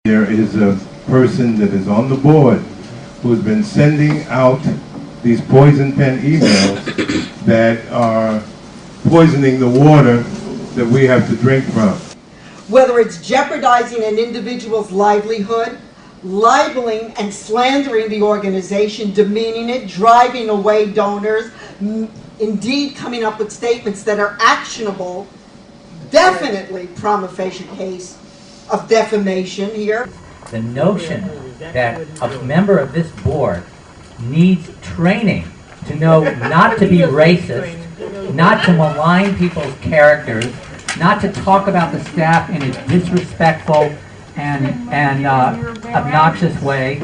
There is a person that is on the board who's been sending out these poison pen emails that are poisoning the water that we have to drink from. Whether it's jeopardizing an individual's livelihood, libeling and slandering the organization, demeaning it, driving away donors, indeed coming up with statements that are actionable, definitely prima facie case of defamation here. The notion that a member of this board needs training to know not to be racist, not to malign people's characters, not to talk about the staff in a disrespectful and obnoxious way.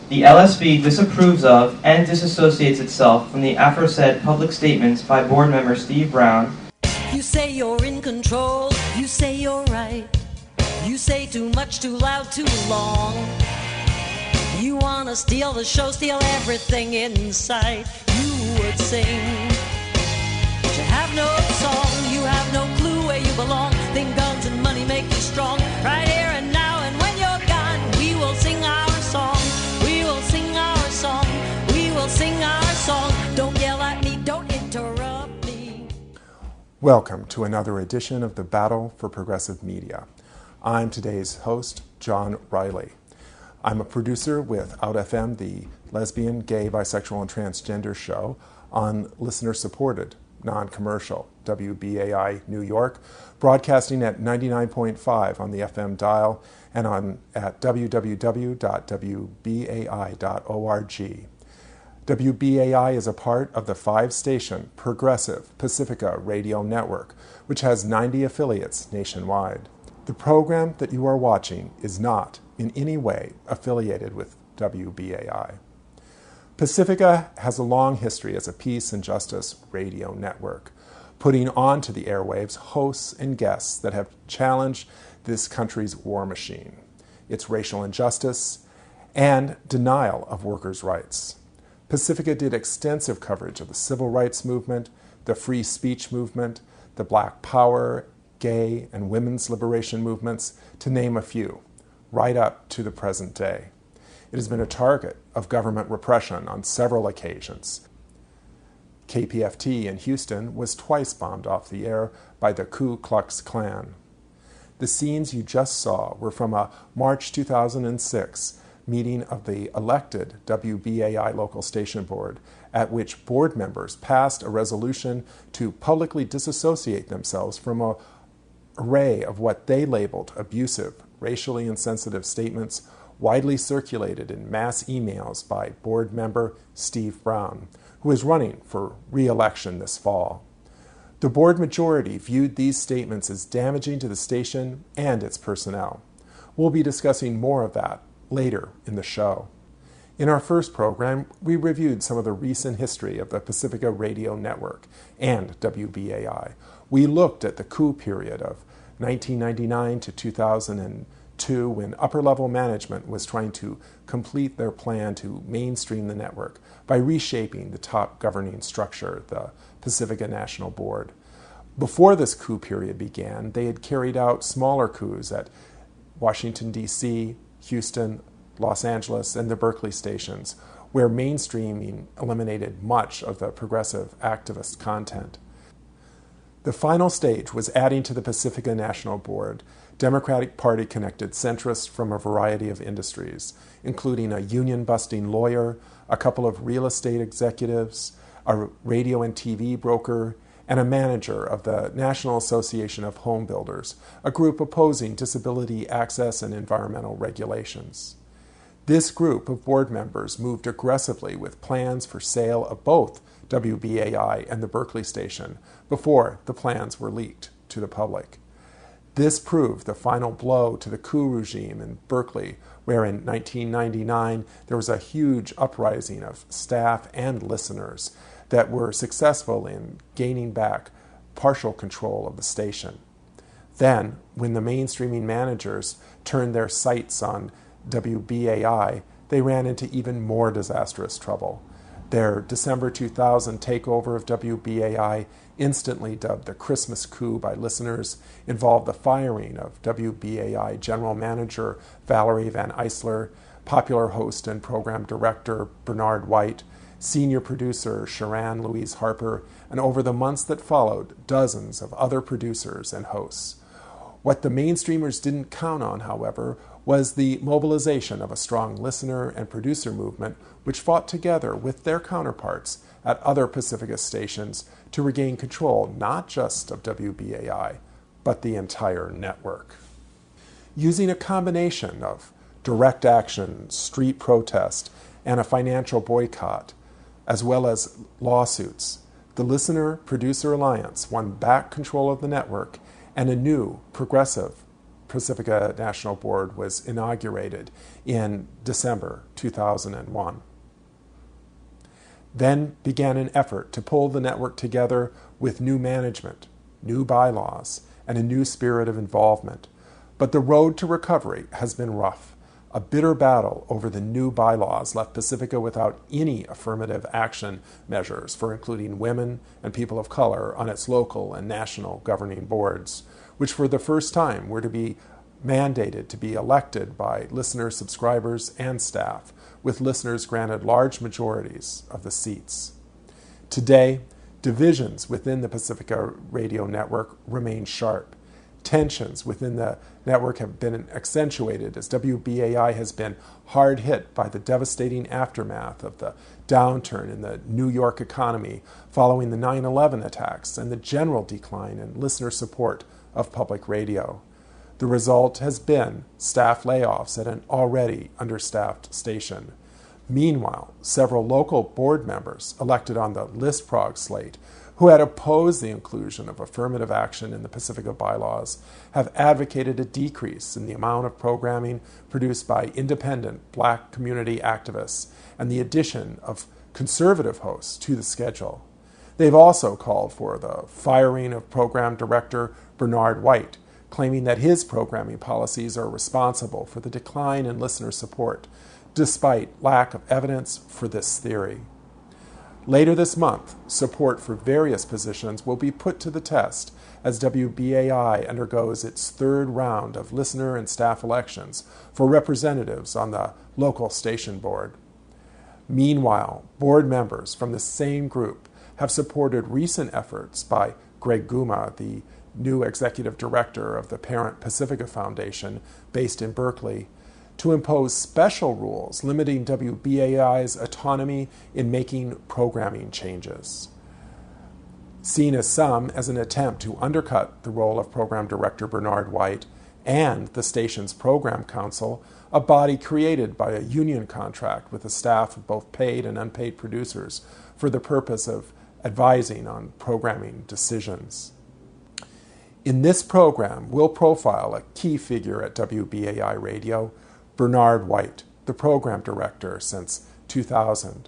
The LSB disapproves of and disassociates itself from the aforesaid public statements by board member Steve Brown. You say you're in control, you say you're right. You say too much, too loud, too long. You wanna steal the show, steal everything in sight. You would sing, but you have no song. You have no clue where you belong. Think guns and money make you strong. Right here and now, and when you're gone, we will sing our song. We will sing our song. We will sing our song. Don't yell at me, don't interrupt me. Welcome to another edition of the Battle for Progressive Media. I'm today's host, John Riley. I'm a producer with Out FM, the lesbian, gay, bisexual, and transgender show on listener-supported, non-commercial WBAI New York, broadcasting at 99.5 on the FM dial and at www.wbai.org. WBAI is a part of the 5-station Progressive Pacifica Radio Network, which has 90 affiliates nationwide. The program that you are watching is not in any way affiliated with WBAI. Pacifica has a long history as a peace and justice radio network, putting onto the airwaves hosts and guests that have challenged this country's war machine, its racial injustice, and denial of workers' rights. Pacifica did extensive coverage of the civil rights movement, the free speech movement, the Black Power, gay, and women's liberation movements, to name a few, right up to the present day. It has been a target of government repression on several occasions. KPFT in Houston was twice bombed off the air by the Ku Klux Klan. The scenes you just saw were from a March 2006 meeting of the elected WBAI local station board, at which board members passed a resolution to publicly disassociate themselves from an array of what they labeled abusive, racially insensitive statements widely circulated in mass emails by board member Steve Brown, who is running for re-election this fall. The board majority viewed these statements as damaging to the station and its personnel. We'll be discussing more of that later in the show. In our first program, we reviewed some of the recent history of the Pacifica Radio Network and WBAI. We looked at the coup period of 1999 to 2002, when upper-level management was trying to complete their plan to mainstream the network by reshaping the top governing structure, the Pacifica National Board. Before this coup period began, they had carried out smaller coups at Washington, D.C., Houston, Los Angeles, and the Berkeley stations, where mainstreaming eliminated much of the progressive activist content. The final stage was adding to the Pacifica National Board Democratic Party-connected centrists from a variety of industries, including a union-busting lawyer, a couple of real estate executives, a radio and TV broker, and a manager of the National Association of Home Builders, a group opposing disability access and environmental regulations. This group of board members moved aggressively with plans for sale of both WBAI and the Berkeley station before the plans were leaked to the public. This proved the final blow to the coup regime in Berkeley, where in 1999 there was a huge uprising of staff and listeners that were successful in gaining back partial control of the station. Then, when the mainstreaming managers turned their sights on WBAI, they ran into even more disastrous trouble. Their December 2000 takeover of WBAI, instantly dubbed the Christmas coup by listeners, involved the firing of WBAI General Manager Valerie Van Eisler, popular host and program director Bernard White, senior producer Sharon Louise Harper, and over the months that followed, dozens of other producers and hosts. What the mainstreamers didn't count on, however, was the mobilization of a strong listener and producer movement which fought together with their counterparts at other Pacifica stations to regain control not just of WBAI, but the entire network. Using a combination of direct action, street protest, and a financial boycott, as well as lawsuits, the Listener-Producer Alliance won back control of the network, and a new, progressive Pacifica National Board was inaugurated in December 2001. Then began an effort to pull the network together with new management, new bylaws, and a new spirit of involvement. But the road to recovery has been rough. A bitter battle over the new bylaws left Pacifica without any affirmative action measures for including women and people of color on its local and national governing boards, which for the first time were to be mandated to be elected by listener subscribers and staff, with listeners granted large majorities of the seats. Today, divisions within the Pacifica Radio Network remain sharp. Tensions within the network have been accentuated as WBAI has been hard hit by the devastating aftermath of the downturn in the New York economy following the 9/11 attacks and the general decline in listener support of public radio. The result has been staff layoffs at an already understaffed station. Meanwhile, several local board members elected on the ListProg slate, who had opposed the inclusion of affirmative action in the Pacifica bylaws, have advocated a decrease in the amount of programming produced by independent Black community activists and the addition of conservative hosts to the schedule. They've also called for the firing of program director Bernard White, claiming that his programming policies are responsible for the decline in listener support, despite lack of evidence for this theory. Later this month, support for various positions will be put to the test as WBAI undergoes its third round of listener and staff elections for representatives on the local station board. Meanwhile, board members from the same group have supported recent efforts by Greg Guma, the new executive director of the parent Pacifica Foundation, based in Berkeley, to impose special rules limiting WBAI's autonomy in making programming changes. Seen as some as an attempt to undercut the role of program director Bernard White and the station's program council, a body created by a union contract with a staff of both paid and unpaid producers for the purpose of advising on programming decisions. In this program, we'll profile a key figure at WBAI Radio, Bernard White, the program director since 2000.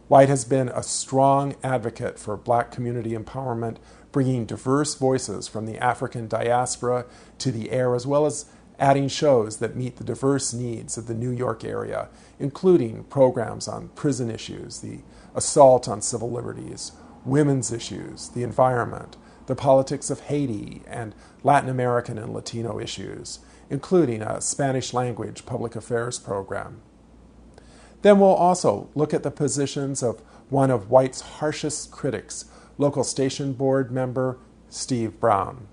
White has been a strong advocate for Black community empowerment, bringing diverse voices from the African diaspora to the air, as well as adding shows that meet the diverse needs of the New York area, including programs on prison issues, the assault on civil liberties, women's issues, the environment, the politics of Haiti, and Latin American and Latino issues, including a Spanish-language public affairs program. Then we'll also look at the positions of one of White's harshest critics, local station board member Steve Brown.